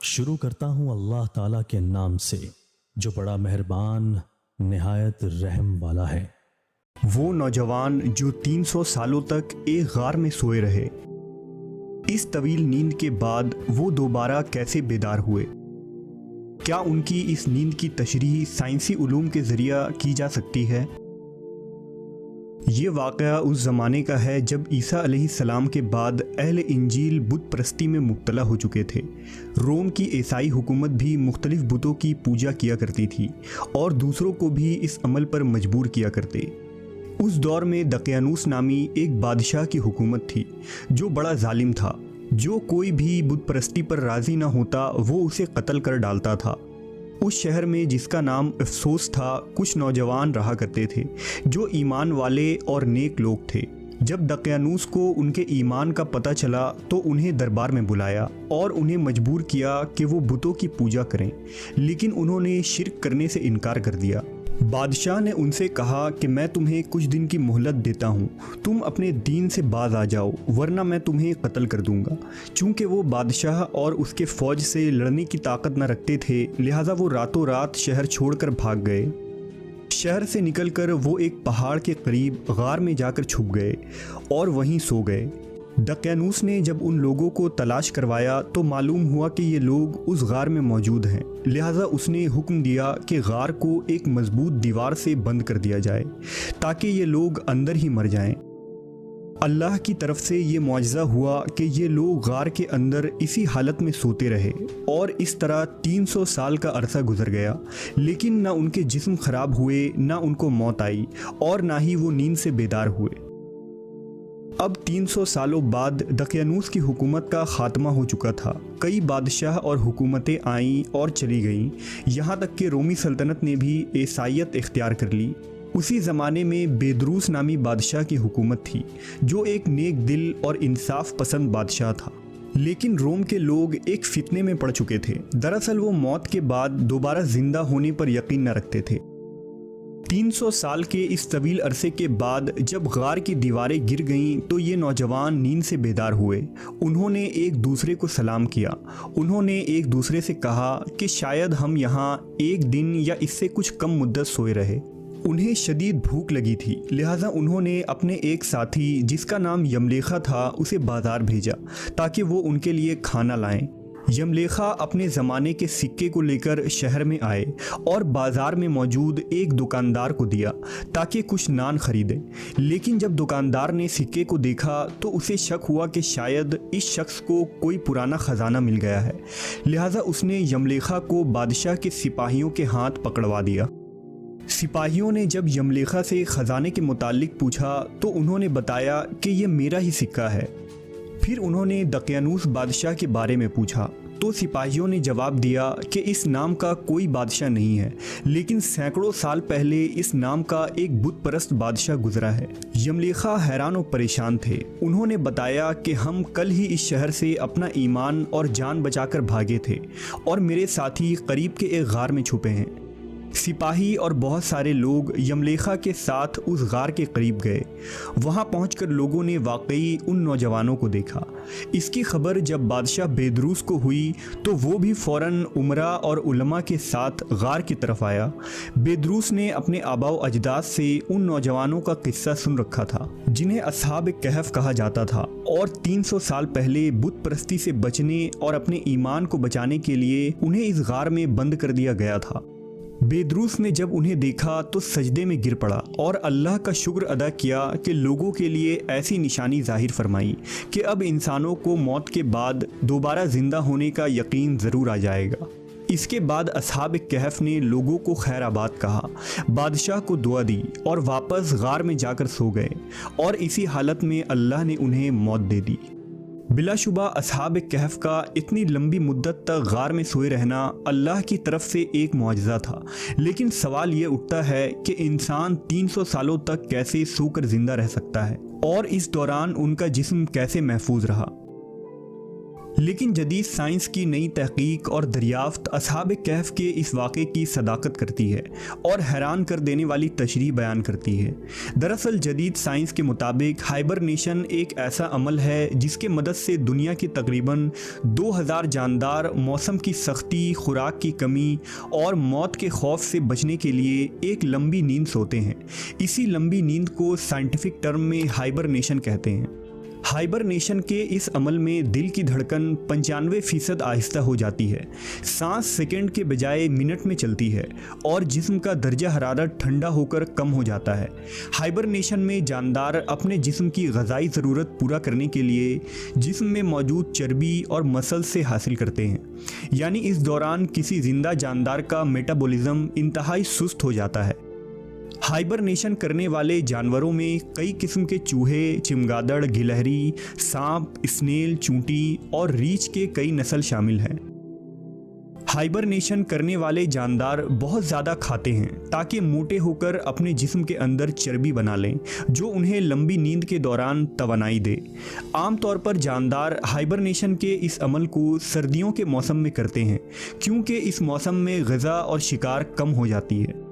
شروع کرتا ہوں اللہ تعالیٰ کے نام سے جو بڑا مہربان نہایت رحم والا ہے۔ وہ نوجوان جو 300 سالوں تک ایک غار میں سوئے رہے، اس طویل نیند کے بعد وہ دوبارہ کیسے بیدار ہوئے؟ کیا ان کی اس نیند کی تشریح سائنسی علوم کے ذریعہ کی جا سکتی ہے؟ یہ واقعہ اس زمانے کا ہے جب عیسیٰ علیہ السلام کے بعد اہل انجیل بت پرستی میں مبتلا ہو چکے تھے۔ روم کی عیسائی حکومت بھی مختلف بتوں کی پوجا کیا کرتی تھی اور دوسروں کو بھی اس عمل پر مجبور کیا کرتے۔ اس دور میں دقیانوس نامی ایک بادشاہ کی حکومت تھی جو بڑا ظالم تھا۔ جو کوئی بھی بت پرستی پر راضی نہ ہوتا وہ اسے قتل کر ڈالتا تھا۔ اس شہر میں جس کا نام افسوس تھا، کچھ نوجوان رہا کرتے تھے جو ایمان والے اور نیک لوگ تھے۔ جب دقیانوس کو ان کے ایمان کا پتہ چلا تو انہیں دربار میں بلایا اور انہیں مجبور کیا کہ وہ بتوں کی پوجا کریں، لیکن انہوں نے شرک کرنے سے انکار کر دیا۔ بادشاہ نے ان سے کہا کہ میں تمہیں کچھ دن کی مہلت دیتا ہوں، تم اپنے دین سے باز آ جاؤ ورنہ میں تمہیں قتل کر دوں گا۔ چونکہ وہ بادشاہ اور اس کے فوج سے لڑنے کی طاقت نہ رکھتے تھے، لہٰذا وہ راتوں رات شہر چھوڑ کر بھاگ گئے۔ شہر سے نکل کر وہ ایک پہاڑ کے قریب غار میں جا کر چھپ گئے اور وہیں سو گئے۔ دقیانوس نے جب ان لوگوں کو تلاش کروایا تو معلوم ہوا کہ یہ لوگ اس غار میں موجود ہیں، لہٰذا اس نے حکم دیا کہ غار کو ایک مضبوط دیوار سے بند کر دیا جائے تاکہ یہ لوگ اندر ہی مر جائیں۔ اللہ کی طرف سے یہ معجزہ ہوا کہ یہ لوگ غار کے اندر اسی حالت میں سوتے رہے اور اس طرح 300 سال کا عرصہ گزر گیا، لیکن نہ ان کے جسم خراب ہوئے، نہ ان کو موت آئی اور نہ ہی وہ نیند سے بیدار ہوئے۔ اب 300 سالوں بعد دقیانوس کی حکومت کا خاتمہ ہو چکا تھا۔ کئی بادشاہ اور حکومتیں آئیں اور چلی گئیں، یہاں تک کہ رومی سلطنت نے بھی عیسائیت اختیار کر لی۔ اسی زمانے میں بیدروس نامی بادشاہ کی حکومت تھی جو ایک نیک دل اور انصاف پسند بادشاہ تھا، لیکن روم کے لوگ ایک فتنے میں پڑ چکے تھے۔ دراصل وہ موت کے بعد دوبارہ زندہ ہونے پر یقین نہ رکھتے تھے۔ 300 سال کے اس طویل عرصے کے بعد جب غار کی دیواریں گر گئیں تو یہ نوجوان نیند سے بیدار ہوئے۔ انہوں نے ایک دوسرے کو سلام کیا۔ انہوں نے ایک دوسرے سے کہا کہ شاید ہم یہاں ایک دن یا اس سے کچھ کم مدت سوئے رہے۔ انہیں شدید بھوک لگی تھی، لہٰذا انہوں نے اپنے ایک ساتھی جس کا نام یملیخا تھا اسے بازار بھیجا تاکہ وہ ان کے لیے کھانا لائیں۔ یملیخا اپنے زمانے کے سکے کو لے کر شہر میں آئے اور بازار میں موجود ایک دکاندار کو دیا تاکہ کچھ نان خریدے، لیکن جب دکاندار نے سکے کو دیکھا تو اسے شک ہوا کہ شاید اس شخص کو کوئی پرانا خزانہ مل گیا ہے، لہٰذا اس نے یملیخا کو بادشاہ کے سپاہیوں کے ہاتھ پکڑوا دیا۔ سپاہیوں نے جب یملیخا سے خزانے کے متعلق پوچھا تو انہوں نے بتایا کہ یہ میرا ہی سکہ ہے۔ پھر انہوں نے دقیانوس بادشاہ کے بارے میں پوچھا تو سپاہیوں نے جواب دیا کہ اس نام کا کوئی بادشاہ نہیں ہے، لیکن سینکڑوں سال پہلے اس نام کا ایک بت پرست بادشاہ گزرا ہے۔ یملیخا حیران و پریشان تھے۔ انہوں نے بتایا کہ ہم کل ہی اس شہر سے اپنا ایمان اور جان بچا کر بھاگے تھے اور میرے ساتھی قریب کے ایک غار میں چھپے ہیں۔ سپاہی اور بہت سارے لوگ یملیخا کے ساتھ اس غار کے قریب گئے۔ وہاں پہنچ کر لوگوں نے واقعی ان نوجوانوں کو دیکھا۔ اس کی خبر جب بادشاہ بیدروس کو ہوئی تو وہ بھی فوراً امراء اور علماء کے ساتھ غار کی طرف آیا۔ بیدروس نے اپنے آباء و اجداد سے ان نوجوانوں کا قصہ سن رکھا تھا جنہیں اصحاب کہف کہا جاتا تھا، اور 300 سال پہلے بت پرستی سے بچنے اور اپنے ایمان کو بچانے کے لیے انہیں اس غار میں بند کر دیا گیا تھا۔ بیدروس نے جب انہیں دیکھا تو سجدے میں گر پڑا اور اللہ کا شکر ادا کیا کہ لوگوں کے لیے ایسی نشانی ظاہر فرمائی کہ اب انسانوں کو موت کے بعد دوبارہ زندہ ہونے کا یقین ضرور آ جائے گا۔ اس کے بعد اصحاب کہف نے لوگوں کو خیر آباد کہا، بادشاہ کو دعا دی اور واپس غار میں جا کر سو گئے، اور اسی حالت میں اللہ نے انہیں موت دے دی۔ بلا شبہ اصحاب کہف کا اتنی لمبی مدت تک غار میں سوئے رہنا اللہ کی طرف سے ایک معجزہ تھا، لیکن سوال یہ اٹھتا ہے کہ انسان 300 سالوں تک کیسے سو کر زندہ رہ سکتا ہے، اور اس دوران ان کا جسم کیسے محفوظ رہا؟ लेकिन जदीद साइंस की नई तहकीक और दरियाफ्त असहाब कहफ के इस वाक़े की सदाकत करती है और हैरान कर देने वाली तशरीह बयान करती है। दरअसल जदीद साइंस के मुताबिक हाइबरनेशन एक ऐसा अमल है जिसके मदद से दुनिया के तकरीबन 2000 जानदार मौसम की सख्ती, खुराक की कमी और मौत के खौफ से बचने के लिए एक लंबी नींद सोते हैं। इसी लंबी नींद को साइंटिफिक टर्म में हाइबरनेशन कहते हैं। हाइबरनेशन के इस अमल में दिल की धड़कन 95% आहिस्ता हो जाती है, सांस सेकंड के बजाय मिनट में चलती है और जिस्म का दर्जा हरारत ठंडा होकर कम हो जाता है। हाइबरनेशन में जानदार अपने जिस्म की ग़िज़ाई ज़रूरत पूरा करने के लिए जिस्म में मौजूद चर्बी और मसल से हासिल करते हैं, यानी इस दौरान किसी ज़िंदा जानदार का मेटाबॉलिज्म इंतहाई सुस्त हो जाता है। हाइबरनेशन करने वाले जानवरों में कई किस्म के चूहे, चिमगादड़, गिलहरी, सांप, स्नेल, चूंटी और रीछ के कई नस्ल शामिल हैं। हाइबरनेशन करने वाले जानदार बहुत ज़्यादा खाते हैं ताकि मोटे होकर अपने जिस्म के अंदर चर्बी बना लें, जो उन्हें लंबी नींद के दौरान तवानाई दे। आमतौर पर जानदार हाइबरनेशन के इस अमल को सर्दियों के मौसम में करते हैं, क्योंकि इस मौसम में ग़िज़ा और शिकार कम हो जाती है।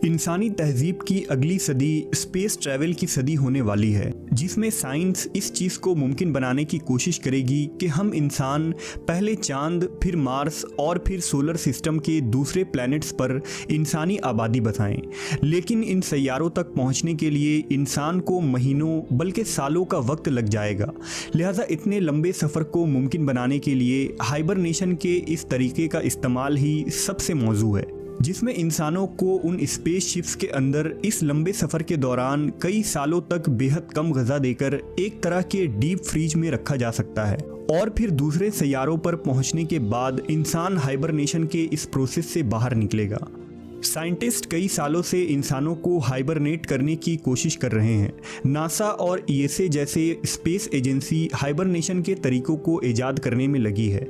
इंसानी तहजीब की अगली सदी स्पेस ट्रैवल की सदी होने वाली है, जिसमें साइंस इस चीज़ को मुमकिन बनाने की कोशिश करेगी कि हम इंसान पहले चांद, फिर मार्स और फिर सोलर सिस्टम के दूसरे प्लैनेट्स पर इंसानी आबादी बसाएं। लेकिन इन सैयारों तक पहुंचने के लिए इंसान को महीनों बल्कि सालों का वक्त लग जाएगा। लिहाजा इतने लंबे सफ़र को मुमकिन बनाने के लिए हाइबरनेशन के इस तरीके का इस्तेमाल ही सबसे मौजू है, जिसमें इंसानों को उन स्पेस शिप्स के अंदर इस लंबे सफ़र के दौरान कई सालों तक बेहद कम ग़िज़ा देकर एक तरह के डीप फ्रीज में रखा जा सकता है और फिर दूसरे सैयारों पर पहुंचने के बाद इंसान हाइबरनेशन के इस प्रोसेस से बाहर निकलेगा। साइंटिस्ट कई सालों से इंसानों को हाइबरनेट करने की कोशिश कर रहे हैं। नासा और ईएसए जैसे स्पेस एजेंसी हाइबरनेशन के तरीक़ों को ईजाद करने में लगी है।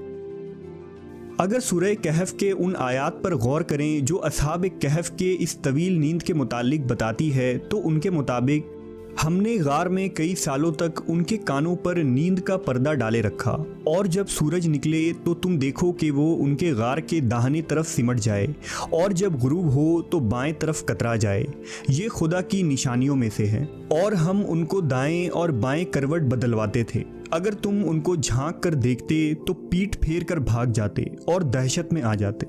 अगर सूरह कहफ के उन आयात पर गौर करें जो असहाब कहफ के इस तवील नींद के मुतालिक बताती है, तो उनके मुताबिक हमने गार में कई सालों तक उनके कानों पर नींद का पर्दा डाले रखा और जब सूरज निकले तो तुम देखो कि वो उनके गार के दाहिने तरफ सिमट जाए और जब गुरूब हो तो बाएं तरफ कतरा जाए। ये खुदा की निशानियों में से है और हम उनको दाएं और बाएं करवट बदलवाते थे। अगर तुम उनको झांक कर देखते तो पीठ फेर कर भाग जाते और दहशत में आ जाते।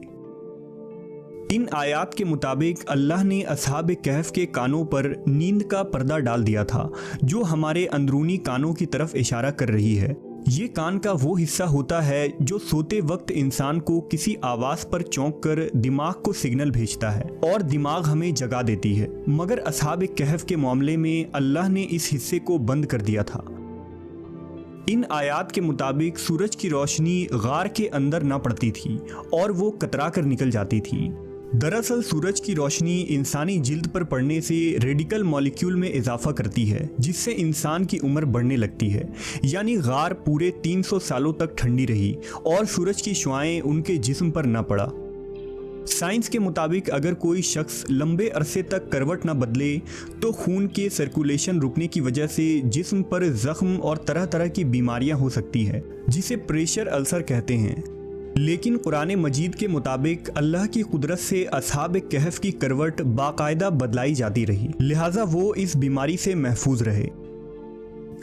इन आयात के मुताबिक अल्लाह ने असहाब कहफ के कानों पर नींद का पर्दा डाल दिया था, जो हमारे अंदरूनी कानों की तरफ इशारा कर रही है। ये कान का वो हिस्सा होता है जो सोते वक्त इंसान को किसी आवाज़ पर चौंक कर दिमाग को सिग्नल भेजता है और दिमाग हमें जगा देती है, मगर असहाब कहफ के मामले में अल्लाह ने इस हिस्से को बंद कर दिया था। इन आयात के मुताबिक सूरज की रोशनी गार के अंदर न पड़ती थी और वो कतरा कर निकल जाती थी। दरअसल सूरज की रोशनी इंसानी जिल्द पर पड़ने से रेडिकल मॉलिक्यूल में इजाफा करती है, जिससे इंसान की उम्र बढ़ने लगती है। यानी गार पूरे 300 सालों तक ठंडी रही और सूरज की शुआएं उनके जिस्म पर न पड़ा। साइंस के मुताबिक अगर कोई शख्स लंबे अरसे तक करवट न बदले तो खून के सर्कुलेशन रुकने की वजह से जिस्म पर जख्म और तरह तरह की बीमारियां हो सकती है, जिसे प्रेशर अल्सर कहते हैं। लेकिन कुरान मजीद के मुताबिक अल्लाह की कुदरत से असहाब कहफ की करवट बाकायदा बदलाई जाती रही, लिहाजा वो इस बीमारी से महफूज रहे।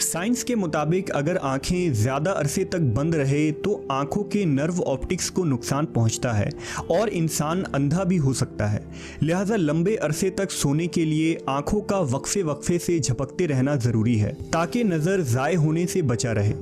साइंस के मुताबिक अगर आंखें ज़्यादा अरसे तक बंद रहे तो आंखों के नर्व ऑप्टिक्स को नुकसान पहुंचता है और इंसान अंधा भी हो सकता है। लिहाजा लंबे अरसे तक सोने के लिए आंखों का वक्फे वक्फे से झपकते रहना ज़रूरी है ताकि नज़र ज़ाय होने से बचा रहे।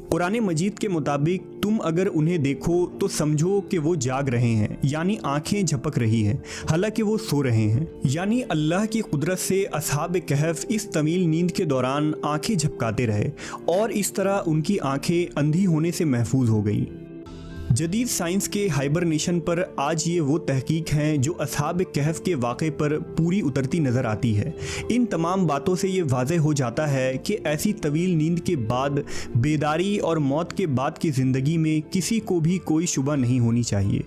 कुरान मजीद के मुताबिक तुम अगर उन्हें देखो तो समझो कि वो जाग रहे हैं, यानी आंखें झपक रही हैं, हालांकि वो सो रहे हैं। यानी अल्लाह की कुदरत से असहाब कहफ इस तवील नींद के दौरान आंखें झपकाते रहे और इस तरह उनकी आंखें अंधी होने से महफूज हो गई। जदीद साइंस के हाइबरनेशन पर आज ये वो तहकीक हैं जो असहाब कहफ के वाक़े पर पूरी उतरती नज़र आती है। इन तमाम बातों से ये वाज़ेह हो जाता है कि ऐसी तवील नींद के बाद बेदारी और मौत के बाद की ज़िंदगी में किसी को भी कोई शुबा नहीं होनी चाहिए।